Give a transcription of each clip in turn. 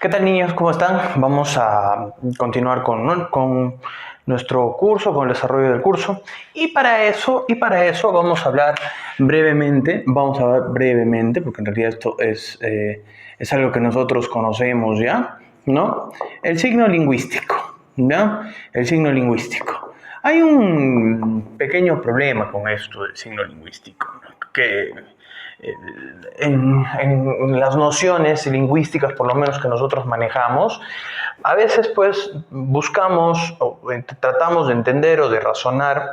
¿Qué tal, niños? ¿Cómo están? Vamos a continuar con nuestro curso, con el desarrollo del curso. Y para eso vamos a hablar brevemente, porque en realidad esto es algo que nosotros conocemos ya, ¿no? El signo lingüístico, ¿ya? El signo lingüístico. Hay un pequeño problema con esto del signo lingüístico, ¿no? Que en las nociones lingüísticas, por lo menos que nosotros manejamos, a veces pues buscamos o tratamos de entender o de razonar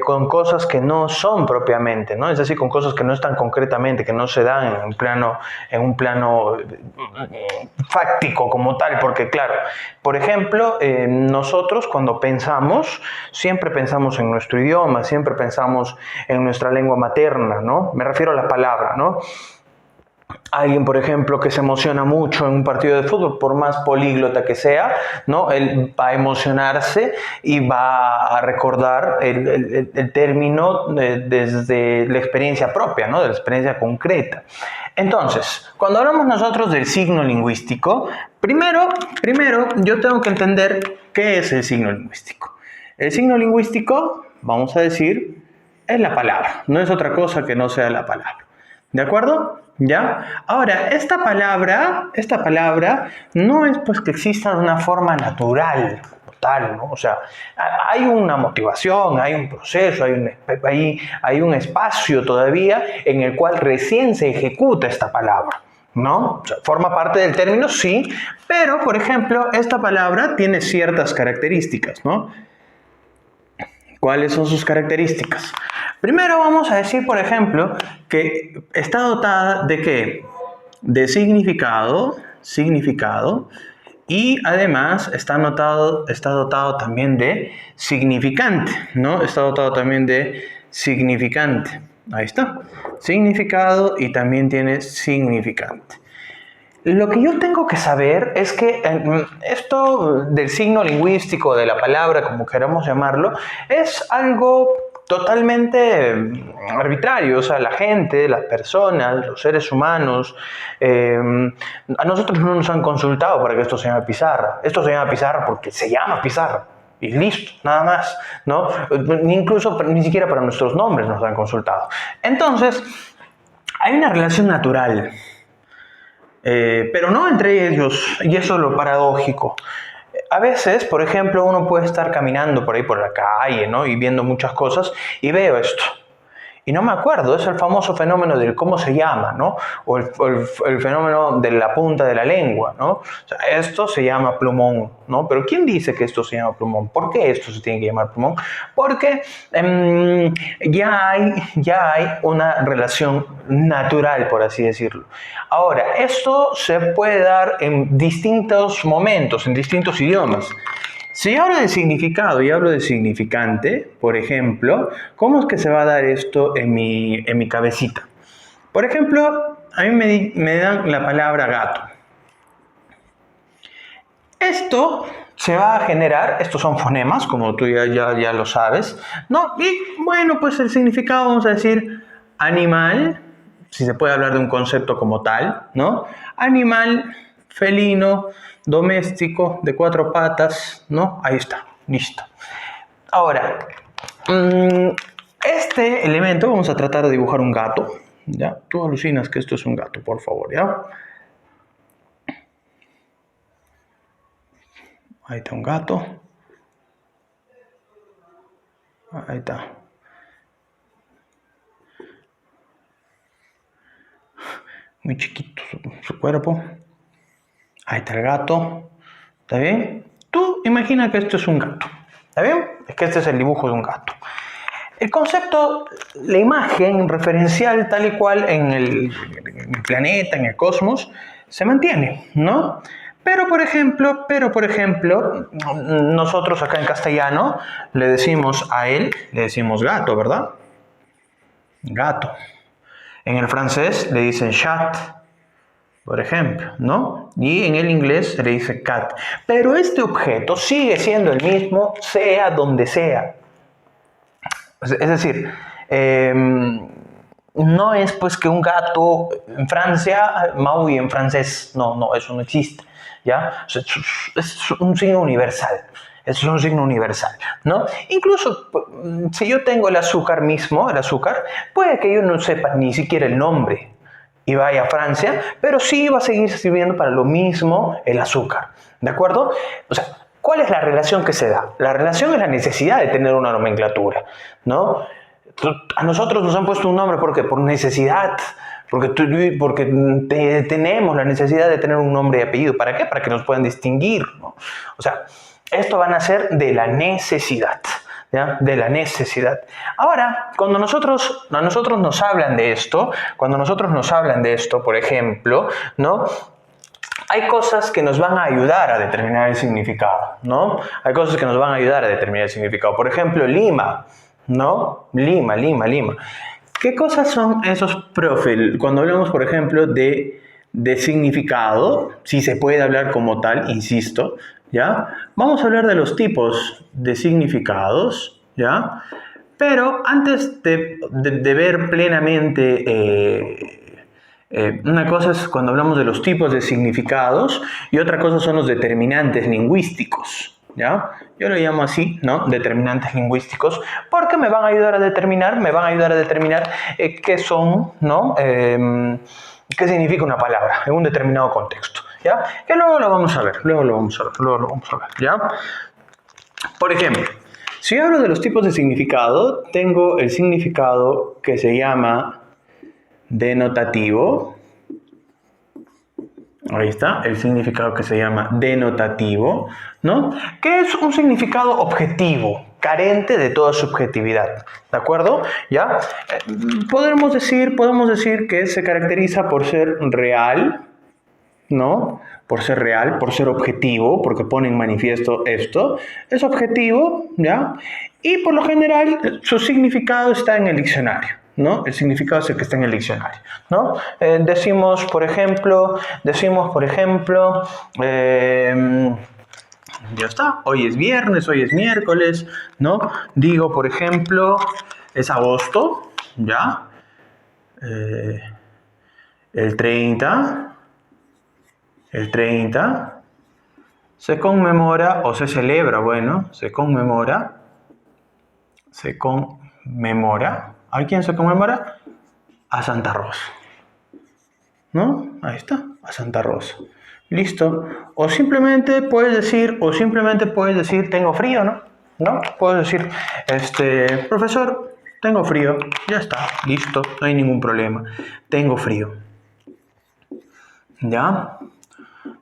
con cosas que no son propiamente, ¿no? Es decir, con cosas que no están concretamente, que no se dan en un plano fáctico como tal, porque claro, por ejemplo, nosotros cuando pensamos, siempre pensamos en nuestro idioma, siempre pensamos en nuestra lengua materna, ¿no? Me refiero a la palabra, ¿no? Alguien, por ejemplo, que se emociona mucho en un partido de fútbol, por más políglota que sea, ¿no? Él va a emocionarse y va a recordar el término desde la experiencia propia, ¿no? De la experiencia concreta. Entonces, cuando hablamos nosotros del signo lingüístico, primero yo tengo que entender qué es el signo lingüístico. El signo lingüístico, vamos a decir, es la palabra, no es otra cosa que no sea la palabra. ¿De acuerdo? ¿Ya? Ahora, esta palabra no es pues que exista de una forma natural, tal, ¿no? O sea, hay una motivación, hay un proceso, hay un espacio todavía en el cual recién se ejecuta esta palabra, ¿no? O sea, forma parte del término, sí, pero, por ejemplo, esta palabra tiene ciertas características, ¿no? ¿Cuáles son sus características? Primero vamos a decir, por ejemplo, que está dotada de ¿qué? De significado, y además está dotado también de significante, ¿no? Está dotado también de significante. Ahí está. Significado y también tiene significante. Lo que yo tengo que saber es que esto del signo lingüístico, de la palabra, como queramos llamarlo, es algo totalmente arbitrario. O sea, la gente, las personas, los seres humanos, a nosotros no nos han consultado para que esto se llame pizarra. Esto se llama pizarra porque se llama pizarra. Y listo, nada más, ¿no? Incluso ni siquiera para nuestros nombres nos han consultado. Entonces, hay una relación natural. Pero no entre ellos, y eso es lo paradójico. A veces, por ejemplo, uno puede estar caminando por ahí por la calle, ¿no? Y viendo muchas cosas, y veo esto. Y no me acuerdo, es el famoso fenómeno del cómo se llama, ¿no? O el fenómeno de la punta de la lengua, ¿no? O sea, esto se llama plumón, ¿no? Pero ¿quién dice que esto se llama plumón? ¿Por qué esto se tiene que llamar plumón? Porque ya hay una relación natural, por así decirlo. Ahora, esto se puede dar en distintos momentos, en distintos idiomas. Si yo hablo de significado y hablo de significante, por ejemplo, ¿cómo es que se va a dar esto en mi cabecita? Por ejemplo, a mí me dan la palabra gato. Esto se va a generar, estos son fonemas, como tú ya lo sabes, ¿no? Y bueno, pues el significado, vamos a decir, animal, si se puede hablar de un concepto como tal, ¿no? Animal, felino, doméstico, de 4 patas, ¿no? Ahí está, listo. Ahora, este elemento, vamos a tratar de dibujar un gato, ¿ya? Tú alucinas que esto es un gato, por favor, ¿ya? Ahí está un gato. Ahí está. Muy chiquito su cuerpo. Ahí está el gato. ¿Está bien? Tú imagina que esto es un gato. ¿Está bien? Es que este es el dibujo de un gato. El concepto, la imagen referencial tal y cual en el planeta, en el cosmos, se mantiene, ¿no? Pero por ejemplo, nosotros acá en castellano le decimos a él, le decimos gato, ¿verdad? Gato. En el francés le dicen chat, por ejemplo, ¿no? Y en el inglés se le dice cat. Pero este objeto sigue siendo el mismo, sea donde sea. Es decir, no es pues que un gato en Francia maulle en francés. No, no, eso no existe. ¿Ya? Es un signo universal. Eso es un signo universal, ¿no? Incluso si yo tengo el azúcar mismo, el azúcar, puede que yo no sepa ni siquiera el nombre y vaya a Francia, pero sí va a seguir sirviendo para lo mismo el azúcar, ¿de acuerdo? O sea, ¿cuál es la relación que se da? La relación es la necesidad de tener una nomenclatura, ¿no? A nosotros nos han puesto un nombre, ¿por qué? Por necesidad, porque tenemos la necesidad de tener un nombre y apellido. ¿Para qué? Para que nos puedan distinguir, ¿no? O sea, esto va a nacer de la necesidad, ¿ya? De la necesidad. Ahora, cuando a nosotros nos hablan de esto, por ejemplo, ¿no? Hay cosas que nos van a ayudar a determinar el significado, ¿no? Hay cosas que nos van a ayudar a determinar el significado. Por ejemplo, Lima, ¿no? Lima. ¿Qué cosas son esos, profe? Cuando hablamos, por ejemplo, de significado, si se puede hablar como tal, insisto, ¿ya? Vamos a hablar de los tipos de significados, ¿ya? Pero antes de ver plenamente... una cosa es cuando hablamos de los tipos de significados y otra cosa son los determinantes lingüísticos, ¿ya? Yo lo llamo así, ¿no? Determinantes lingüísticos, porque me van a ayudar a determinar qué son, ¿no? Qué significa una palabra en un determinado contexto, ¿ya? Que luego lo vamos a ver, ¿ya? Por ejemplo, si hablo de los tipos de significado, tengo el significado que se llama denotativo. Ahí está, el significado que se llama denotativo, ¿no? Que es un significado objetivo, carente de toda subjetividad, ¿de acuerdo? ¿Ya? Podemos decir que se caracteriza por ser real, ¿no? Por ser real, por ser objetivo, porque pone en manifiesto esto. Es objetivo, ¿ya? Y por lo general su significado está en el diccionario, ¿no? El significado es el que está en el diccionario, ¿no? Decimos, por ejemplo, ya está, hoy es viernes, hoy es miércoles, ¿no? Digo, por ejemplo, es agosto, ¿ya? El 30 se conmemora o se celebra, se conmemora. ¿A quién se conmemora? A Santa Rosa, ¿no? Ahí está, a Santa Rosa. Listo. O simplemente puedes decir, tengo frío, ¿no? ¿No? Puedes decir, profesor, tengo frío. Ya está, listo, no hay ningún problema. Tengo frío. ¿Ya?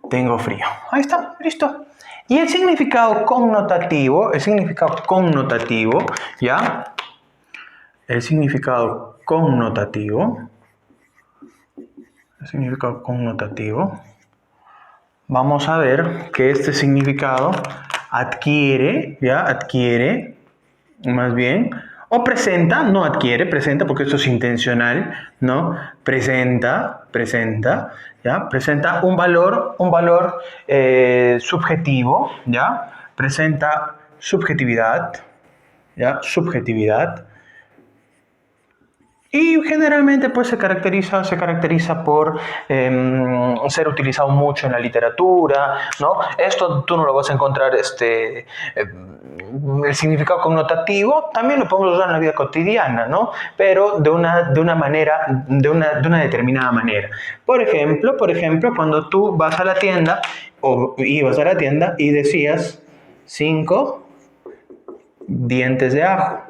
Tengo frío. Ahí está, listo. Y el significado connotativo, ¿ya? El significado connotativo, vamos a ver que este significado adquiere, más bien, o presenta, no adquiere, presenta, porque esto es intencional, ¿no? Presenta, ¿ya? Presenta un valor subjetivo, ¿ya? Presenta subjetividad, ¿ya? Y generalmente pues se caracteriza por ser utilizado mucho en la literatura, ¿no? Esto tú no lo vas a encontrar, el significado connotativo también lo podemos usar en la vida cotidiana, ¿no? Pero de una determinada manera. Por ejemplo, cuando tú vas a la tienda o ibas a la tienda y decías 5 dientes de ajo.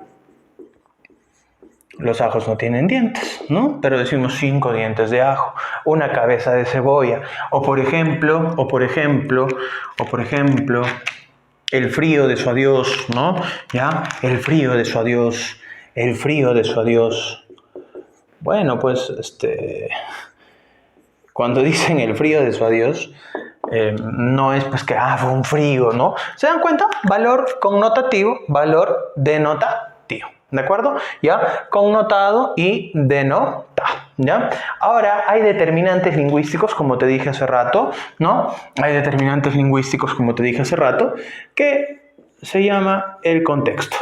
Los ajos no tienen dientes, ¿no? Pero decimos 5 dientes de ajo, una cabeza de cebolla, o por ejemplo, el frío de su adiós, ¿no? ¿Ya? El frío de su adiós. Bueno, pues, cuando dicen el frío de su adiós, no es pues que, fue un frío, ¿no? ¿Se dan cuenta? Valor connotativo, valor denotativo. ¿De acuerdo? ¿Ya? Connotado y denota, ¿ya? Ahora, hay determinantes lingüísticos, como te dije hace rato, ¿no? Que se llama el contexto,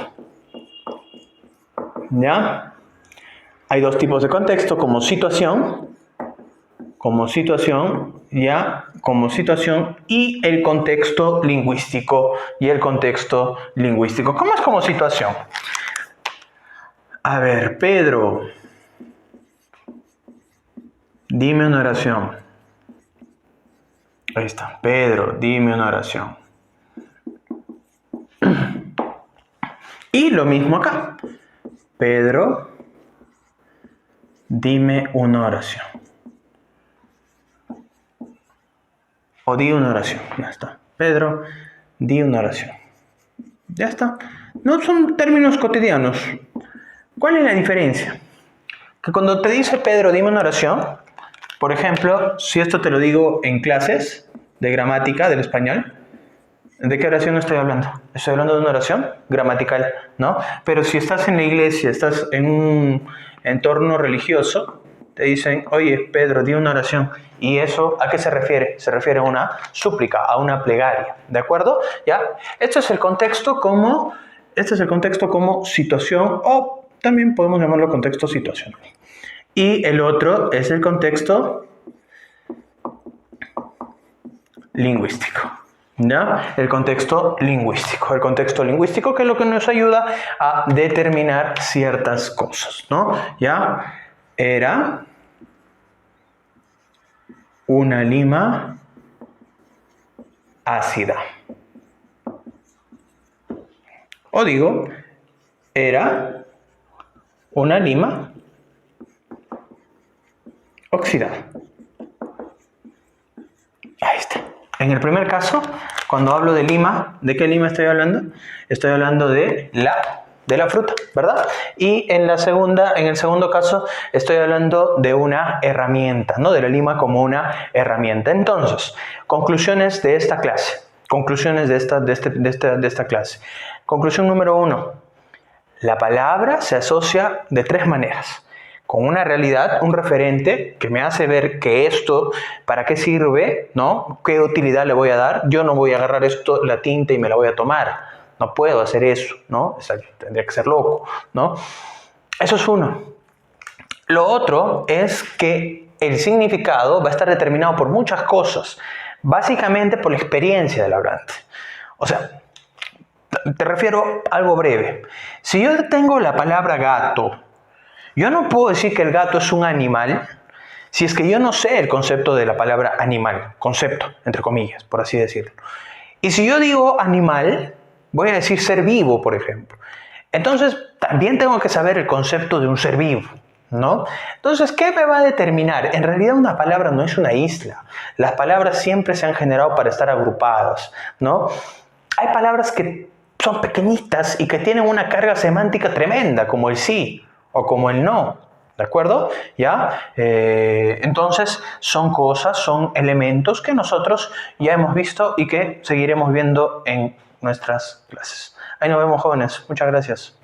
¿ya? Hay dos tipos de contexto, como situación, y el contexto lingüístico, ¿Cómo es como situación? A ver, Pedro, dime una oración. Ahí está, Pedro, dime una oración. Y lo mismo acá. Pedro, dime una oración. O di una oración. Ya está. Pedro, di una oración. Ya está. No son términos cotidianos. ¿Cuál es la diferencia? Que cuando te dice Pedro, dime una oración, por ejemplo, si esto te lo digo en clases de gramática del español, ¿de qué oración estoy hablando? Estoy hablando de una oración gramatical, ¿no? Pero si estás en la iglesia, estás en un entorno religioso, te dicen, oye, Pedro, di una oración. ¿Y eso a qué se refiere? Se refiere a una súplica, a una plegaria, ¿de acuerdo? ¿Ya? Este es el contexto como situación, o también podemos llamarlo contexto situacional. Y el otro es el contexto lingüístico. ¿Ya? El contexto lingüístico que es lo que nos ayuda a determinar ciertas cosas, ¿no? ¿Ya? Era una lima ácida. O digo, era una lima oxidada. Ahí está. En el primer caso, cuando hablo de lima, ¿de qué lima estoy hablando? Estoy hablando de la fruta, ¿verdad? Y en el segundo caso, estoy hablando de una herramienta, ¿no? De la lima como una herramienta. Entonces, conclusiones de esta clase. Conclusiones de esta clase. Conclusión número 1. La palabra se asocia de 3 maneras. Con una realidad, un referente que me hace ver que esto, ¿para qué sirve? ¿No? ¿Qué utilidad le voy a dar? Yo no voy a agarrar la tinta y me la voy a tomar. No puedo hacer eso, ¿no? O sea, tendría que ser loco, ¿no? Eso es uno. Lo otro es que el significado va a estar determinado por muchas cosas, básicamente por la experiencia del hablante. O sea, te refiero a algo breve. Si yo tengo la palabra gato, yo no puedo decir que el gato es un animal si es que yo no sé el concepto de la palabra animal, concepto, entre comillas, por así decirlo. Y si yo digo animal, voy a decir ser vivo, por ejemplo. Entonces, también tengo que saber el concepto de un ser vivo, ¿no? Entonces, ¿qué me va a determinar? En realidad una palabra no es una isla. Las palabras siempre se han generado para estar agrupadas, ¿no? Hay palabras que son pequeñitas y que tienen una carga semántica tremenda, como el sí o como el no, ¿de acuerdo? ¿Ya? Entonces, son elementos que nosotros ya hemos visto y que seguiremos viendo en nuestras clases. Ahí nos vemos, jóvenes. Muchas gracias.